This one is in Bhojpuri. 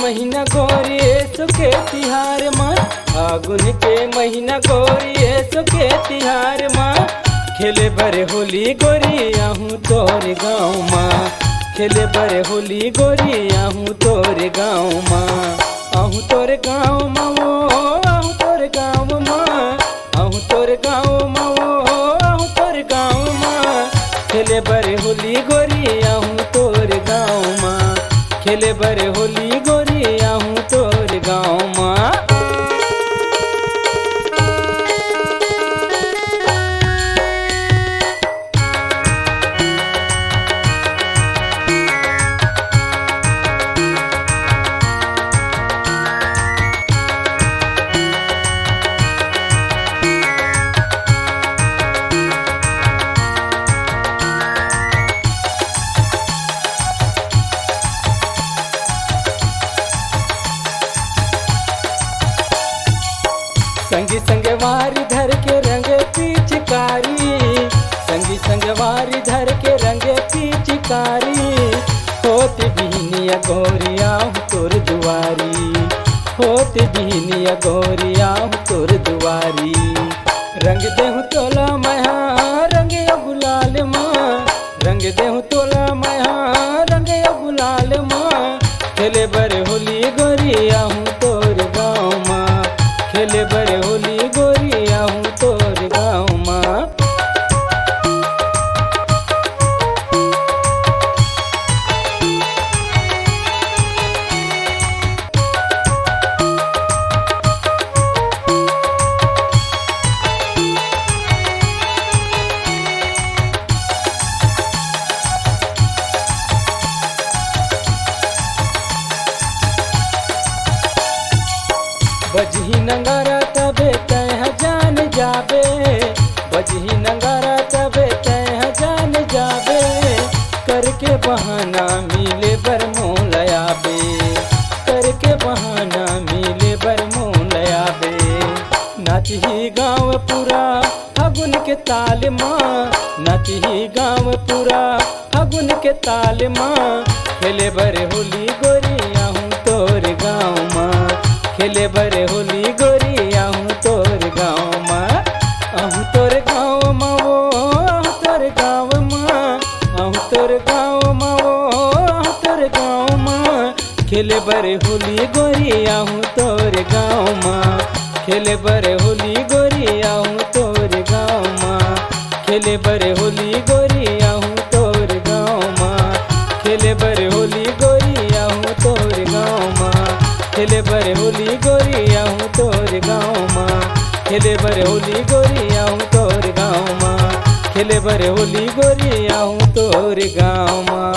महीना गोरी सो के तिहार माँ, फागुन के महीना गोरी सो के तिहार माँ। खेले बरे होली गोरी आहूँ तोर गाँव माँ, खेले बरे होली गोरी आहूँ तोर गाँव माँ। आहूँ तोर गाँव माँ वो आहूँ तोर गाँव माँ, आहूँ तोर गाँव माँ वो आहूँ तोर गाँव माँ। खेले बरे होली गोरी आहूँ तोर गाँव माँ, खेले बरे होली गोरी आहूँ तोर गाँव माँ। संगी संगवारी धर के रंगे पिचकारी, संगी संगवारी धर के रंगे पिचकारी। होती बिहनिया गोरिया तोर दुआरी, होती बिहनिया गोरिया तोर दुआरी। रंग देहु तोला महा रंग गुलाल माँ, रंग देहु तोला महा रंग गुलाल माँ। खेले बरे होली गोरिया हूँ तोर गाँव माँ, खेले बरे होली गोरी आहूँ तोर गाँव माँ। बजही नंगारा तबे तह जान जाबे, बजही नंगारा तबे तह जान जाबे। करके बहाना मिले बर मोलयाबे, करके बहाना मिले बर मोलयाबे। नाचही गाँव पूरा फागुन के ताल माँ, नाचही गाँव पूरा फागुन के ताल माँ। खेले बरे होली गोरी आहूँ तोर गाँव माँ, खेले बरे होली गोरी आहूँ तोर गाँव माँ। आहूँ तोर गाँव माँ वो आहूँ तोर गाँव माँ, आहूँ तोर गाँव माँ वो आहूँ तोर गाँव माँ। खेले बरे होली गोरी आहूँ तोर गाँव माँ, खेले बरे होली गोरी आहूँ तोर गाँव माँ। खेले बरे होली गोरी आहूँ तोर गाँव माँ, खेले बरे होली गोरी आहूँ तोर गाँव माँ। खेले बरे होली गोरी आहूँ तोर गाँव माँ, खेले बरे होली गोरी आहूँ तोर गाँव माँ। खेले बरे होली गोरी आहूँ तोर गाँव माँ।